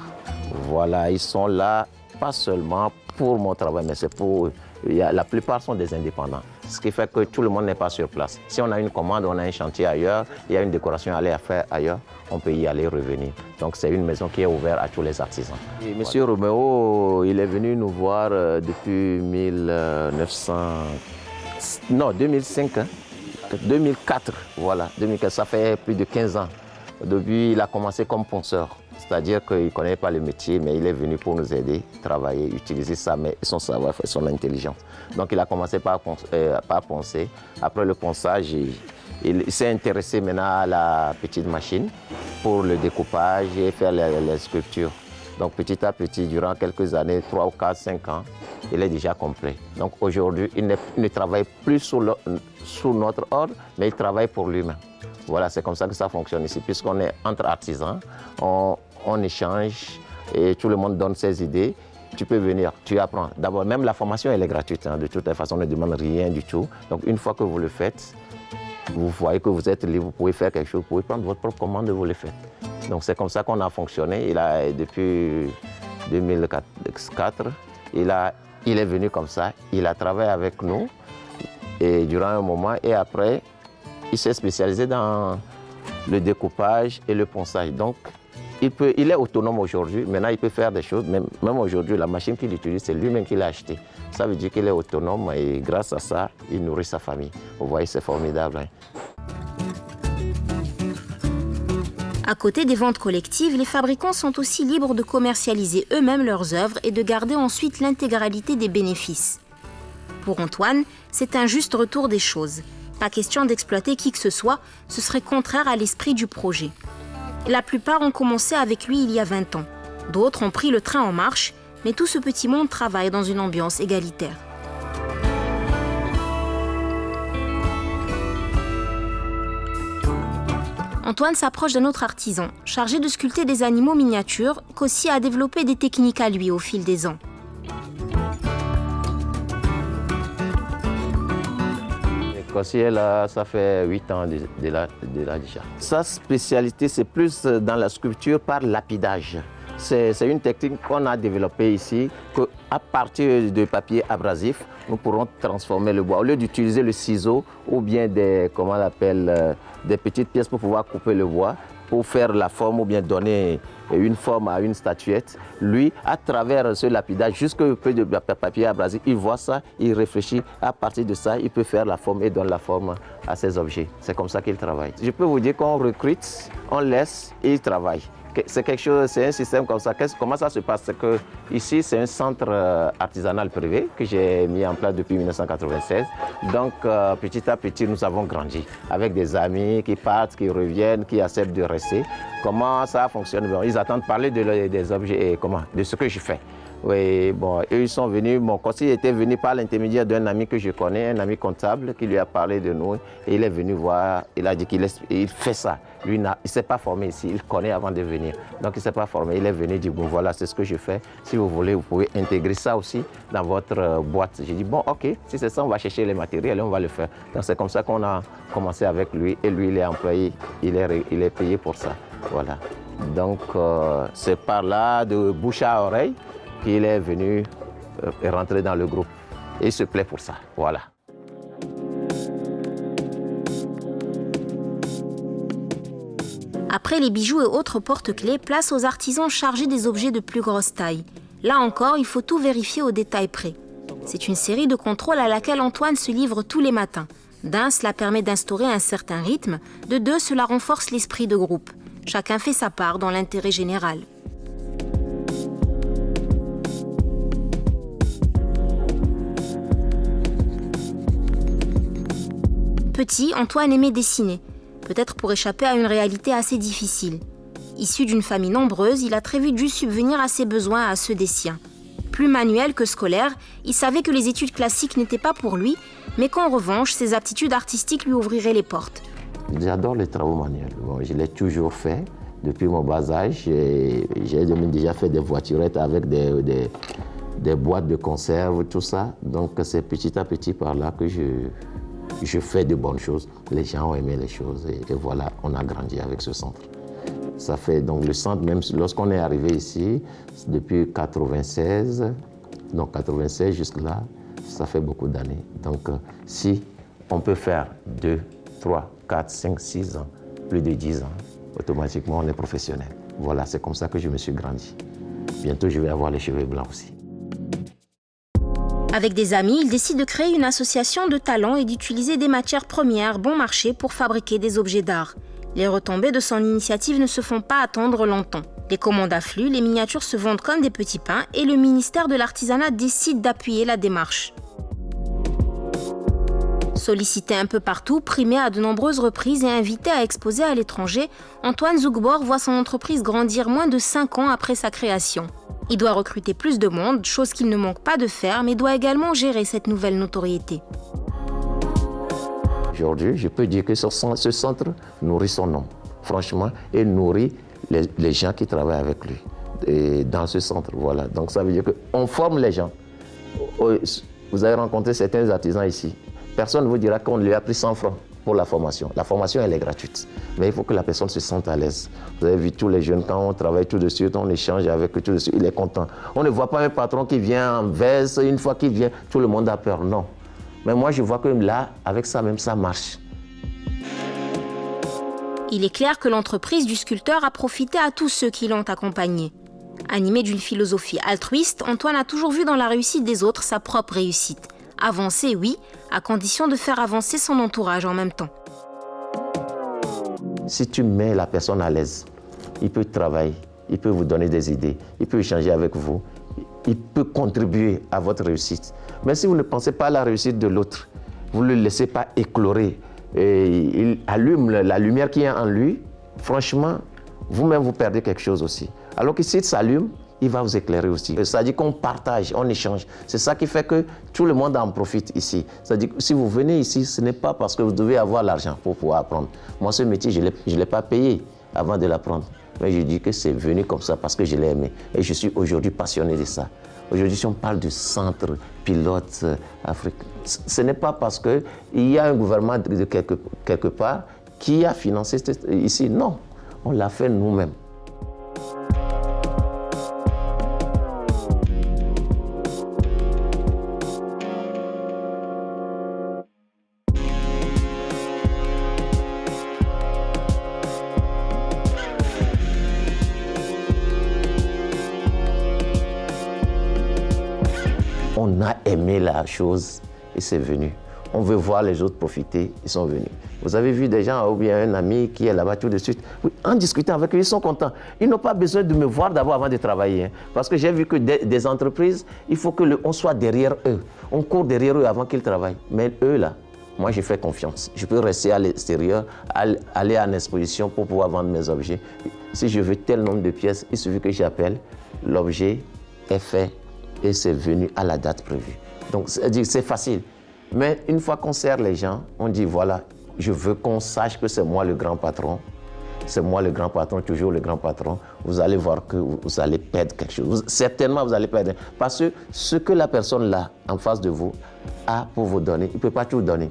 Voilà, ils sont là, pas seulement pour mon travail, mais c'est pour... La plupart sont des indépendants, ce qui fait que tout le monde n'est pas sur place. Si on a une commande, on a un chantier ailleurs, il y a une décoration à aller à faire ailleurs, on peut y aller revenir. Donc c'est une maison qui est ouverte à tous les artisans. Et Monsieur Roméo, il est venu nous voir depuis 2005, hein? 2004, voilà, 2004, ça fait plus de 15 ans. Depuis, il a commencé comme ponceur. C'est-à-dire qu'il ne connaît pas le métier, mais il est venu pour nous aider, travailler, utiliser son savoir, son intelligence. Donc il a commencé par poncer. Après le ponçage, il s'est intéressé maintenant à la petite machine pour le découpage et faire les sculptures. Donc petit à petit, durant quelques années, 3 ou 4, 5 ans, il est déjà complet. Donc aujourd'hui, il ne travaille plus sous notre ordre, mais il travaille pour lui-même. Voilà, c'est comme ça que ça fonctionne ici, puisqu'on est entre artisans, on échange et tout le monde donne ses idées. Tu peux venir, tu apprends. D'abord, même la formation, elle est gratuite. Hein. De toute façon, on ne demande rien du tout. Donc, une fois que vous le faites, vous voyez que vous êtes libre, vous pouvez faire quelque chose, vous pouvez prendre votre propre commande et vous le faites. Donc, c'est comme ça qu'on a fonctionné. Depuis 2004, il est venu comme ça. Il a travaillé avec nous et durant un moment. Et après, il s'est spécialisé dans le découpage et le ponçage. Donc, il est autonome aujourd'hui. Maintenant, il peut faire des choses. Même aujourd'hui, la machine qu'il utilise, c'est lui-même qui l'a achetée. Ça veut dire qu'il est autonome et grâce à ça, il nourrit sa famille. Vous voyez, c'est formidable. Hein? À côté des ventes collectives, les fabricants sont aussi libres de commercialiser eux-mêmes leurs œuvres et de garder ensuite l'intégralité des bénéfices. Pour Antoine, c'est un juste retour des choses. Pas question d'exploiter qui que ce soit, ce serait contraire à l'esprit du projet. La plupart ont commencé avec lui il y a 20 ans. D'autres ont pris le train en marche, mais tout ce petit monde travaille dans une ambiance égalitaire. Antoine s'approche d'un autre artisan, chargé de sculpter des animaux miniatures, qu'aussi a développé des techniques à lui au fil des ans. Kossi, ça fait 8 ans de là déjà. Sa spécialité, c'est plus dans la sculpture par lapidage. C'est une technique qu'on a développée ici, qu'à partir de papier abrasif, nous pourrons transformer le bois. Au lieu d'utiliser le ciseau ou bien des petites pièces pour pouvoir couper le bois, pour faire la forme ou bien donner une forme à une statuette, lui, à travers ce lapidage, jusqu'au peu de papier abrasif, il voit ça, il réfléchit, à partir de ça, il peut faire la forme et donne la forme à ses objets. C'est comme ça qu'il travaille. Je peux vous dire qu'on recrute, on laisse et il travaille. C'est quelque chose, c'est un système comme ça. Comment ça se passe? C'est que ici, c'est un centre artisanal privé que j'ai mis en place depuis 1996. Donc, petit à petit, nous avons grandi avec des amis qui partent, qui reviennent, qui acceptent de rester. Comment ça fonctionne? Bon, ils attendent parler des objets et de ce que je fais. Oui, bon, eux, ils sont venus. Mon conseiller était venu par l'intermédiaire d'un ami que je connais, un ami comptable, qui lui a parlé de nous. Et il est venu voir, il a dit qu'il fait ça. Lui, il ne s'est pas formé ici, il connaît avant de venir. Donc, il ne s'est pas formé. Il est venu, il dit, bon, voilà, c'est ce que je fais. Si vous voulez, vous pouvez intégrer ça aussi dans votre boîte. J'ai dit, bon, OK, si c'est ça, on va chercher les matériels et on va le faire. Donc, c'est comme ça qu'on a commencé avec lui. Et lui, il est employé, il est payé pour ça. Voilà. Donc, c'est par là, de bouche à oreille, qu'il est venu rentrer dans le groupe. Et il se plaît pour ça. Voilà. Après les bijoux et autres porte-clés, place aux artisans chargés des objets de plus grosse taille. Là encore, il faut tout vérifier au détail près. C'est une série de contrôles à laquelle Antoine se livre tous les matins. D'un, cela permet d'instaurer un certain rythme. De deux, cela renforce l'esprit de groupe. Chacun fait sa part dans l'intérêt général. Petit, Antoine aimait dessiner, peut-être pour échapper à une réalité assez difficile. Issu d'une famille nombreuse, il a très vite dû subvenir à ses besoins et à ceux des siens. Plus manuel que scolaire, il savait que les études classiques n'étaient pas pour lui, mais qu'en revanche, ses aptitudes artistiques lui ouvriraient les portes. J'adore les travaux manuels. Bon, je l'ai toujours fait depuis mon bas âge. J'ai déjà fait des voiturettes avec des boîtes de conserve, tout ça. Donc c'est petit à petit par là que je fais de bonnes choses. Les gens ont aimé les choses et voilà, on a grandi avec ce centre. Ça fait donc le centre, même lorsqu'on est arrivé ici, depuis 96, donc 96 jusque-là, ça fait beaucoup d'années. Donc si on peut faire 2, 3, 4, 5, 6 ans, plus de 10 ans, automatiquement on est professionnel. Voilà, c'est comme ça que je me suis grandi. Bientôt je vais avoir les cheveux blancs aussi. Avec des amis, il décide de créer une association de talents et d'utiliser des matières premières bon marché pour fabriquer des objets d'art. Les retombées de son initiative ne se font pas attendre longtemps. Les commandes affluent, les miniatures se vendent comme des petits pains et le ministère de l'Artisanat décide d'appuyer la démarche. Sollicité un peu partout, primé à de nombreuses reprises et invité à exposer à l'étranger, Antoine Zougbor voit son entreprise grandir moins de 5 ans après sa création. Il doit recruter plus de monde, chose qu'il ne manque pas de faire, mais doit également gérer cette nouvelle notoriété. Aujourd'hui, je peux dire que ce centre nourrit son nom, franchement, et nourrit les gens qui travaillent avec lui et dans ce centre. Voilà. Donc ça veut dire qu'on forme les gens. Vous avez rencontré certains artisans ici. Personne ne vous dira qu'on lui a pris 100 francs pour la formation. La formation, elle est gratuite. Mais il faut que la personne se sente à l'aise. Vous avez vu tous les jeunes, quand on travaille tout de suite, on échange avec eux tout de suite, il est content. On ne voit pas un patron qui vient en veste, une fois qu'il vient, tout le monde a peur. Non. Mais moi, je vois que là, avec ça même, ça marche. Il est clair que l'entreprise du sculpteur a profité à tous ceux qui l'ont accompagné. Animé d'une philosophie altruiste, Antoine a toujours vu dans la réussite des autres sa propre réussite. Avancer, oui, à condition de faire avancer son entourage en même temps. Si tu mets la personne à l'aise, il peut travailler, il peut vous donner des idées, il peut échanger avec vous, il peut contribuer à votre réussite. Mais si vous ne pensez pas à la réussite de l'autre, vous ne le laissez pas éclairer, et il allume la lumière qui est en lui, franchement, vous-même vous perdez quelque chose aussi. Alors que s'il s'allume, il va vous éclairer aussi. C'est-à-dire qu'on partage, on échange. C'est ça qui fait que tout le monde en profite ici. C'est-à-dire que si vous venez ici, ce n'est pas parce que vous devez avoir l'argent pour pouvoir apprendre. Moi, ce métier, je ne l'ai pas payé avant de l'apprendre. Mais je dis que c'est venu comme ça parce que je l'ai aimé. Et je suis aujourd'hui passionné de ça. Aujourd'hui, si on parle de centre pilote Afrique, ce n'est pas parce qu'il y a un gouvernement de quelque part qui a financé ici. Non, on l'a fait nous-mêmes. On a aimé la chose et c'est venu. On veut voir les autres profiter, ils sont venus. Vous avez vu des gens, ou bien un ami qui est là-bas tout de suite, oui, en discutant avec eux, ils sont contents. Ils n'ont pas besoin de me voir d'abord avant de travailler. Hein, parce que j'ai vu que des entreprises, il faut qu'on soit derrière eux. On court derrière eux avant qu'ils travaillent. Mais eux là, moi je fais confiance. Je peux rester à l'extérieur, aller à une exposition pour pouvoir vendre mes objets. Si je veux tel nombre de pièces, il suffit que j'appelle, l'objet est fait et c'est venu à la date prévue. Donc c'est facile. Mais une fois qu'on sert les gens, on dit voilà, je veux qu'on sache que c'est moi le grand patron. C'est moi le grand patron, toujours le grand patron. Vous allez voir que vous allez perdre quelque chose. Certainement, vous allez perdre. Parce que ce que la personne là, en face de vous, a pour vous donner, il ne peut pas tout donner.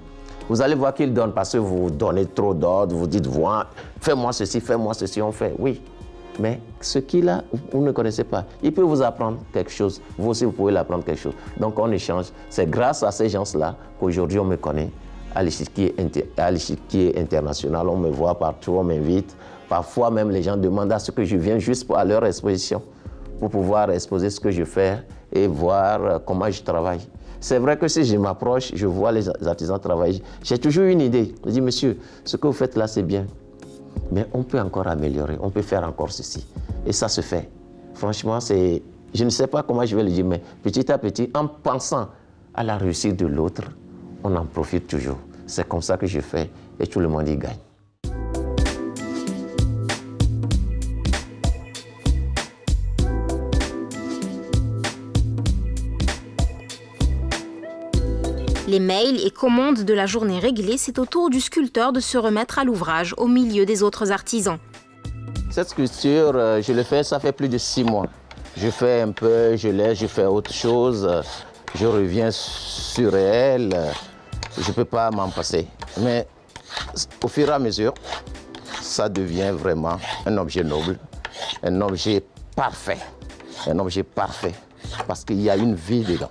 Vous allez voir qu'il donne parce que vous donnez trop d'ordres, vous dites, voilà, fais-moi ceci, on fait. Oui. Mais ce qu'il a, vous ne connaissez pas. Il peut vous apprendre quelque chose. Vous aussi, vous pouvez l'apprendre quelque chose. Donc, on échange. C'est grâce à ces gens-là qu'aujourd'hui, on me connaît. À l'échiquier international, on me voit partout, on m'invite. Parfois, même, les gens demandent à ce que je vienne juste à leur exposition pour pouvoir exposer ce que je fais et voir comment je travaille. C'est vrai que si je m'approche, je vois les artisans travailler. J'ai toujours une idée. Je dis, monsieur, ce que vous faites là, c'est bien. Mais on peut encore améliorer, on peut faire encore ceci. Et ça se fait. Franchement, je ne sais pas comment je vais le dire, mais petit à petit, en pensant à la réussite de l'autre, on en profite toujours. C'est comme ça que je fais et tout le monde y gagne. Les mails et commandes de la journée réglée, c'est au tour du sculpteur de se remettre à l'ouvrage au milieu des autres artisans. Cette sculpture, je l'ai fait, ça fait plus de 6 mois. Je fais un peu, je laisse, je fais autre chose, je reviens sur elle, je ne peux pas m'en passer. Mais au fur et à mesure, ça devient vraiment un objet noble, un objet parfait, parce qu'il y a une vie dedans.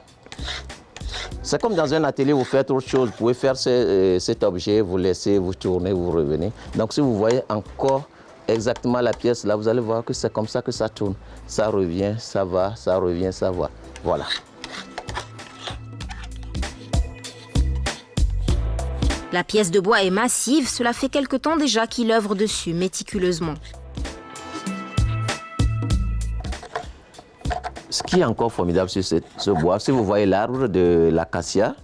C'est comme dans un atelier, vous faites autre chose, vous pouvez faire cet objet, vous laissez, vous tournez, vous revenez. Donc si vous voyez encore exactement la pièce, là vous allez voir que c'est comme ça que ça tourne. Ça revient, ça va, ça revient, ça va. Voilà. La pièce de bois est massive, cela fait quelque temps déjà qu'il œuvre dessus méticuleusement. Ce qui est encore formidable sur ce bois, si vous voyez l'arbre de l'acacia,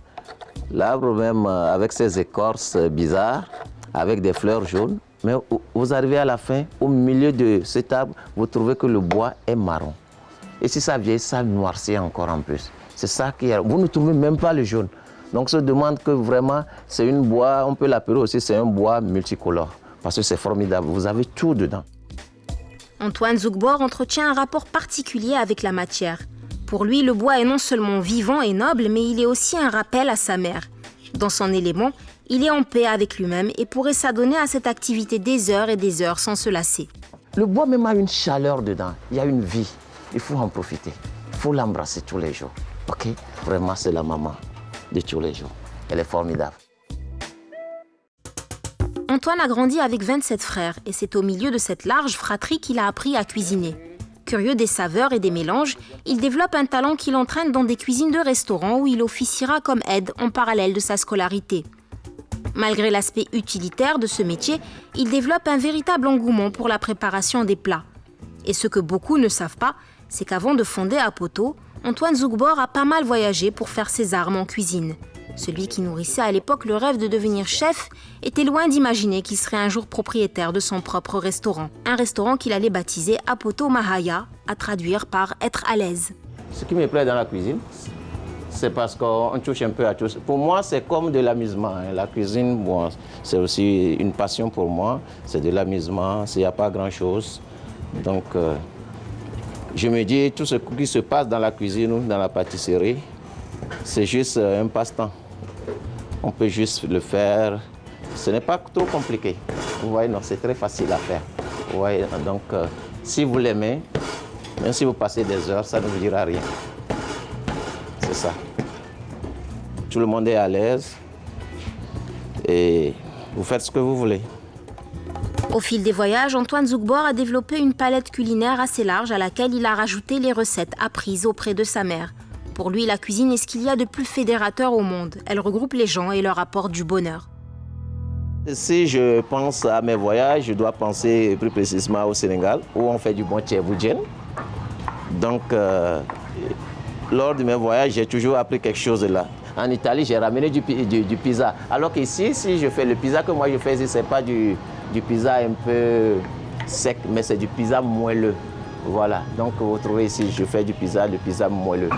l'arbre même avec ses écorces bizarres, avec des fleurs jaunes, mais vous arrivez à la fin, au milieu de cet arbre, vous trouvez que le bois est marron. Et si ça vieillit, ça noircit encore en plus. C'est ça qui est... Vous ne trouvez même pas le jaune. Donc on se demande que vraiment, c'est une bois, on peut l'appeler aussi, c'est un bois multicolore. Parce que c'est formidable, vous avez tout dedans. Antoine Zugbor entretient un rapport particulier avec la matière. Pour lui, le bois est non seulement vivant et noble, mais il est aussi un rappel à sa mère. Dans son élément, il est en paix avec lui-même et pourrait s'adonner à cette activité des heures et des heures sans se lasser. Le bois même a une chaleur dedans, il y a une vie. Il faut en profiter, il faut l'embrasser tous les jours. Ok? Vraiment, c'est la maman de tous les jours. Elle est formidable. Antoine a grandi avec 27 frères et c'est au milieu de cette large fratrie qu'il a appris à cuisiner. Curieux des saveurs et des mélanges, il développe un talent qui l'entraîne dans des cuisines de restaurants où il officiera comme aide en parallèle de sa scolarité. Malgré l'aspect utilitaire de ce métier, il développe un véritable engouement pour la préparation des plats. Et ce que beaucoup ne savent pas, c'est qu'avant de fonder à Poto, Antoine Zugbor a pas mal voyagé pour faire ses armes en cuisine. Celui qui nourrissait à l'époque le rêve de devenir chef était loin d'imaginer qu'il serait un jour propriétaire de son propre restaurant. Un restaurant qu'il allait baptiser Apoto Mahaya, à traduire par « être à l'aise ». Ce qui me plaît dans la cuisine, c'est parce qu'on touche un peu à tout. Pour moi, c'est comme de l'amusement. La cuisine, bon, c'est aussi une passion pour moi. C'est de l'amusement, il n'y a pas grand-chose. Donc, je me dis, tout ce qui se passe dans la cuisine ou dans la pâtisserie, c'est juste un passe-temps. On peut juste le faire. Ce n'est pas trop compliqué. Vous voyez, non, c'est très facile à faire. Vous voyez, donc, si vous l'aimez, même si vous passez des heures, ça ne vous dira rien. C'est ça. Tout le monde est à l'aise et vous faites ce que vous voulez. Au fil des voyages, Antoine Zugbor a développé une palette culinaire assez large à laquelle il a rajouté les recettes apprises auprès de sa mère. Pour lui, la cuisine est ce qu'il y a de plus fédérateur au monde. Elle regroupe les gens et leur apporte du bonheur. Si je pense à mes voyages, je dois penser plus précisément au Sénégal, où on fait du bon tchèvoujen. Donc, lors de mes voyages, j'ai toujours appris quelque chose de là. En Italie, j'ai ramené du pizza. Alors qu'ici, si je fais le pizza que moi je fais ici, ce n'est pas du pizza un peu sec, mais c'est du pizza moelleux. Voilà, donc vous trouvez ici, je fais du pizza moelleux.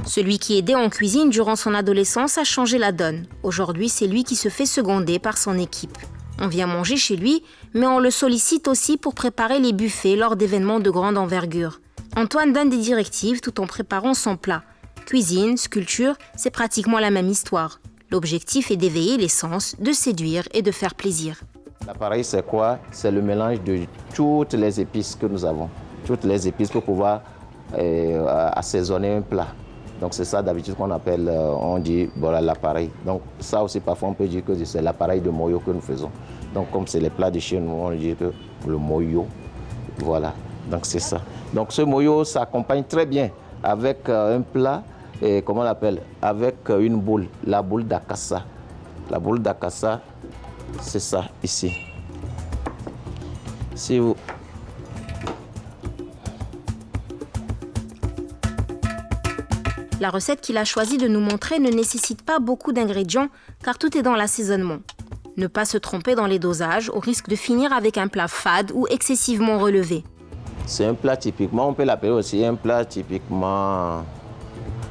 Celui qui aidait en cuisine durant son adolescence a changé la donne. Aujourd'hui, c'est lui qui se fait seconder par son équipe. On vient manger chez lui, mais on le sollicite aussi pour préparer les buffets lors d'événements de grande envergure. Antoine donne des directives tout en préparant son plat. Cuisine, sculpture, c'est pratiquement la même histoire. L'objectif est d'éveiller les sens, de séduire et de faire plaisir. L'appareil, c'est quoi? C'est le mélange de toutes les épices que nous avons. Toutes les épices pour pouvoir assaisonner un plat. Donc c'est ça d'habitude qu'on appelle, on dit, voilà l'appareil. Donc ça aussi, parfois on peut dire que c'est l'appareil de moyo que nous faisons. Donc comme c'est les plats de chez nous, on dit que le moyo, voilà. Donc c'est ça. Donc ce moyo s'accompagne très bien avec un plat, et comment on l'appelle? Avec une boule, la boule d'akassa. La boule d'akassa, c'est ça ici. Si vous... La recette qu'il a choisi de nous montrer ne nécessite pas beaucoup d'ingrédients car tout est dans l'assaisonnement. Ne pas se tromper dans les dosages au risque de finir avec un plat fade ou excessivement relevé. C'est un plat typiquement, on peut l'appeler aussi un plat typiquement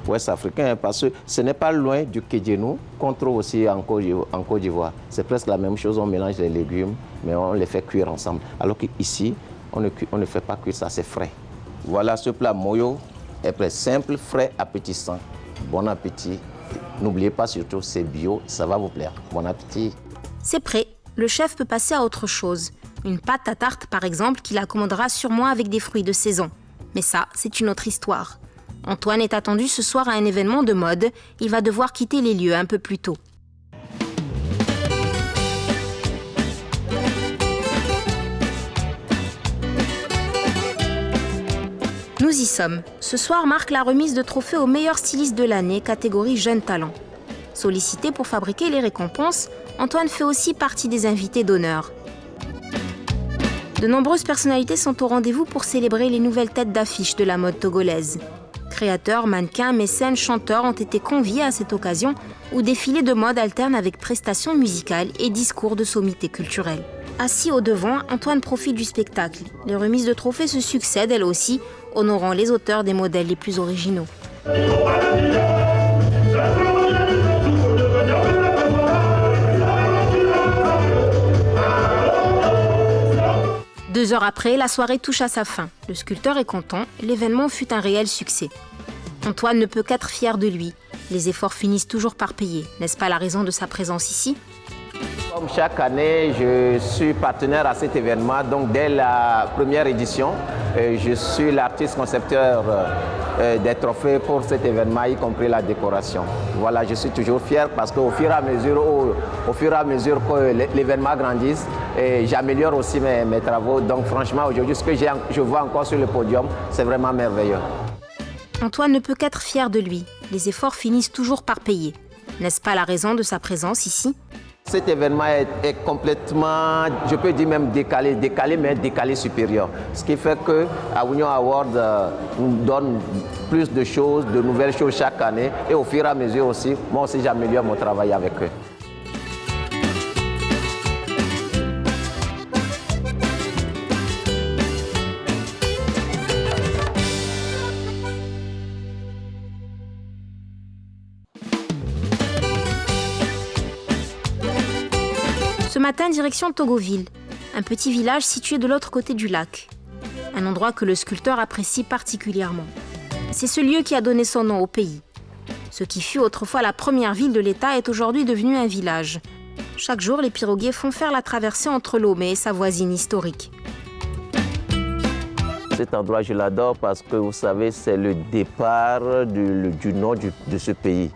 ouest-africain parce que ce n'est pas loin du kédjenou qu'on trouve aussi en Côte d'Ivoire. C'est presque la même chose, on mélange les légumes mais on les fait cuire ensemble. Alors qu'ici, on ne fait pas cuire ça, c'est frais. Voilà, ce plat moyo est très simple, frais, appétissant. Bon appétit. N'oubliez pas surtout, c'est bio, ça va vous plaire. Bon appétit. C'est prêt, le chef peut passer à autre chose. Une pâte à tarte par exemple qu'il accommodera sûrement avec des fruits de saison. Mais ça, c'est une autre histoire. Antoine est attendu ce soir à un événement de mode. Il va devoir quitter les lieux un peu plus tôt. Nous y sommes. Ce soir marque la remise de trophées au meilleur styliste de l'année, catégorie Jeunes Talents. Sollicité pour fabriquer les récompenses, Antoine fait aussi partie des invités d'honneur. De nombreuses personnalités sont au rendez-vous pour célébrer les nouvelles têtes d'affiche de la mode togolaise. Créateurs, mannequins, mécènes, chanteurs ont été conviés à cette occasion où défilés de mode alternent avec prestations musicales et discours de sommité culturelle. Assis au devant, Antoine profite du spectacle. Les remises de trophées se succèdent elles aussi, honorant les auteurs des modèles les plus originaux. 2 heures après, la soirée touche à sa fin. Le sculpteur est content, l'événement fut un réel succès. Antoine ne peut qu'être fier de lui. Les efforts finissent toujours par payer. N'est-ce pas la raison de sa présence ici ? Comme chaque année, je suis partenaire à cet événement. Donc dès la première édition, je suis l'artiste concepteur des trophées pour cet événement, y compris la décoration. Voilà, je suis toujours fier parce qu'au fur et à mesure que l'événement grandisse, j'améliore aussi mes travaux. Donc franchement, aujourd'hui, ce que je vois encore sur le podium, c'est vraiment merveilleux. Antoine ne peut qu'être fier de lui. Les efforts finissent toujours par payer. N'est-ce pas la raison de sa présence ici ? Cet événement est complètement, je peux dire même décalé, mais décalé supérieur. Ce qui fait que Awunion Award nous donne plus de choses, de nouvelles choses chaque année. Et au fur et à mesure aussi, moi aussi j'améliore mon travail avec eux. Ce matin, direction Togoville, un petit village situé de l'autre côté du lac. Un endroit que le sculpteur apprécie particulièrement. C'est ce lieu qui a donné son nom au pays. Ce qui fut autrefois la première ville de l'État est aujourd'hui devenu un village. Chaque jour, les piroguiers font faire la traversée entre Lomé et sa voisine historique. Cet endroit, je l'adore parce que, vous savez, c'est le départ du nord de ce pays.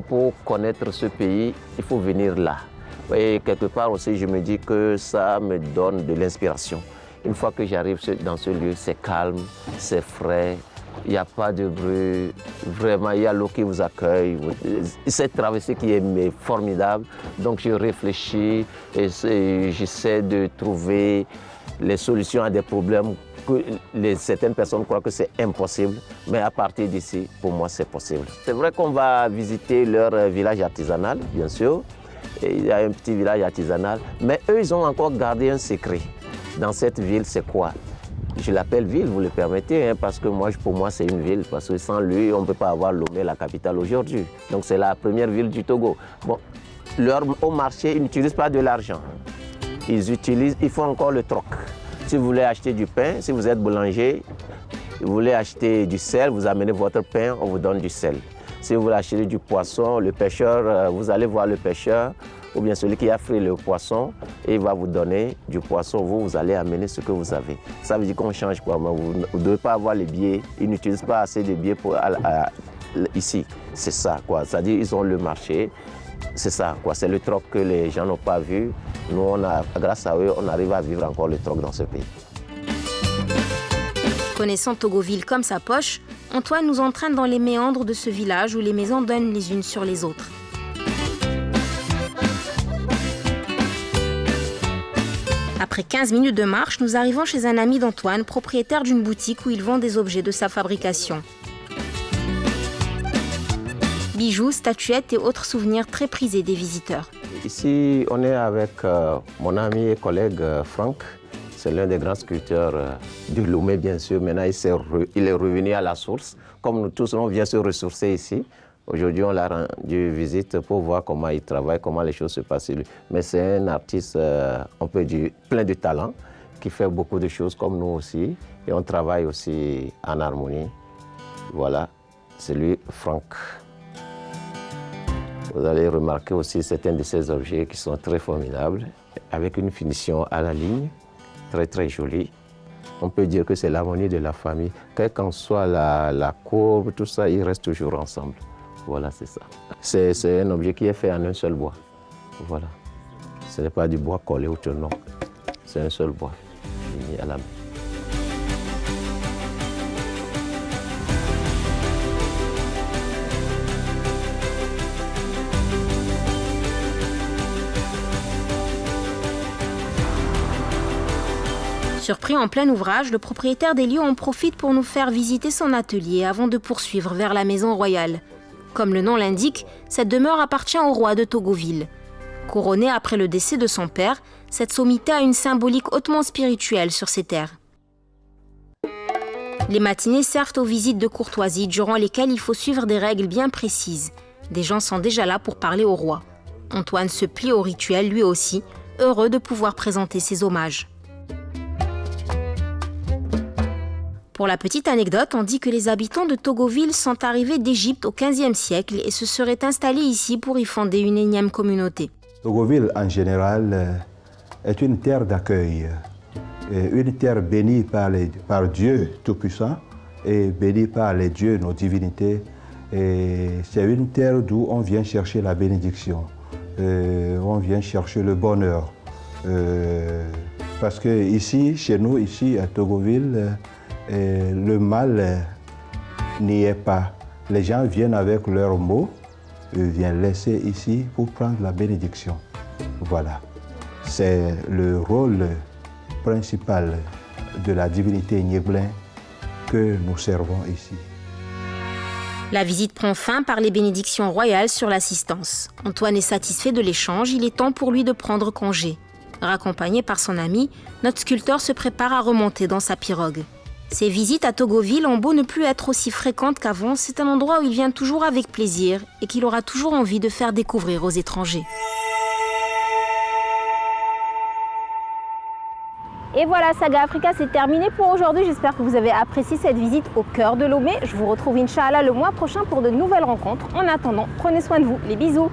Pour connaître ce pays, il faut venir là. Et quelque part aussi, je me dis que ça me donne de l'inspiration. Une fois que j'arrive dans ce lieu, c'est calme, c'est frais, il n'y a pas de bruit, vraiment, il y a l'eau qui vous accueille. Cette traversée qui est formidable, donc je réfléchis et j'essaie de trouver les solutions à des problèmes que certaines personnes croient que c'est impossible, mais à partir d'ici, pour moi, c'est possible. C'est vrai qu'on va visiter leur village artisanal, bien sûr. Et il y a un petit village artisanal, mais eux, ils ont encore gardé un secret. Dans cette ville, c'est quoi? Je l'appelle ville, vous le permettez, hein, parce que pour moi, c'est une ville, parce que sans lui, on ne peut pas avoir Lomé, la capitale aujourd'hui. Donc c'est la première ville du Togo. Bon, au marché, ils n'utilisent pas de l'argent. Ils font encore le troc. Si vous voulez acheter du pain, si vous êtes boulanger, vous voulez acheter du sel, vous amenez votre pain, on vous donne du sel. Si vous voulez acheter du poisson, le pêcheur, vous allez voir le pêcheur ou bien celui qui a frit le poisson et il va vous donner du poisson. Vous allez amener ce que vous avez. Ça veut dire qu'on change quoi. Vous ne devez pas avoir les billets. Ils n'utilisent pas assez de billets ici. C'est ça quoi. C'est-à-dire ils ont le marché. C'est ça quoi. C'est le troc que les gens n'ont pas vu. Nous, grâce à eux, on arrive à vivre encore le troc dans ce pays. Connaissant Togoville comme sa poche, Antoine nous entraîne dans les méandres de ce village où les maisons donnent les unes sur les autres. Après 15 minutes de marche, nous arrivons chez un ami d'Antoine, propriétaire d'une boutique où il vend des objets de sa fabrication. bijoux, statuettes et autres souvenirs très prisés des visiteurs. Ici, on est avec mon ami et collègue Franck. C'est l'un des grands sculpteurs de Lomé, bien sûr. Maintenant, il est revenu à la source. Comme nous tous, on vient se ressourcer ici. Aujourd'hui, on l'a rendu visite pour voir comment il travaille, comment les choses se passent. Mais c'est un artiste, on peut dire, plein de talent, qui fait beaucoup de choses comme nous aussi. Et on travaille aussi en harmonie. Voilà, c'est lui, Franck. Vous allez remarquer aussi certains de ces objets qui sont très formidables, avec une finition à la ligne, très très jolie. On peut dire que c'est l'harmonie de la famille. Quelle qu'en soit la courbe, tout ça, ils restent toujours ensemble. Voilà, c'est ça. C'est un objet qui est fait en un seul bois. Voilà. Ce n'est pas du bois collé autour, non. C'est un seul bois, mis à la main. Surpris en plein ouvrage, le propriétaire des lieux en profite pour nous faire visiter son atelier avant de poursuivre vers la maison royale. Comme le nom l'indique, cette demeure appartient au roi de Togoville. Couronné après le décès de son père, cette sommité a une symbolique hautement spirituelle sur ces terres. Les matinées servent aux visites de courtoisie durant lesquelles il faut suivre des règles bien précises. Des gens sont déjà là pour parler au roi. Antoine se plie au rituel lui aussi, heureux de pouvoir présenter ses hommages. Pour la petite anecdote, on dit que les habitants de Togoville sont arrivés d'Égypte au XVe siècle et se seraient installés ici pour y fonder une énième communauté. Togoville, en général, est une terre d'accueil, une terre bénie par Dieu Tout-Puissant et bénie par les dieux, nos divinités. C'est une terre d'où on vient chercher la bénédiction, on vient chercher le bonheur. Parce que ici, chez nous, ici à Togoville, le mal n'y est pas. Les gens viennent avec leurs mots, viennent laisser ici pour prendre la bénédiction. Voilà. C'est le rôle principal de la divinité Nyeblin que nous servons ici. La visite prend fin par les bénédictions royales sur l'assistance. Antoine est satisfait de l'échange, il est temps pour lui de prendre congé. Raccompagné par son ami, notre sculpteur se prépare à remonter dans sa pirogue. Ses visites à Togoville ont beau ne plus être aussi fréquentes qu'avant, c'est un endroit où il vient toujours avec plaisir et qu'il aura toujours envie de faire découvrir aux étrangers. Et voilà, Saga Africa, c'est terminé pour aujourd'hui. J'espère que vous avez apprécié cette visite au cœur de Lomé. Je vous retrouve Inch'Allah le mois prochain pour de nouvelles rencontres. En attendant, prenez soin de vous. Les bisous.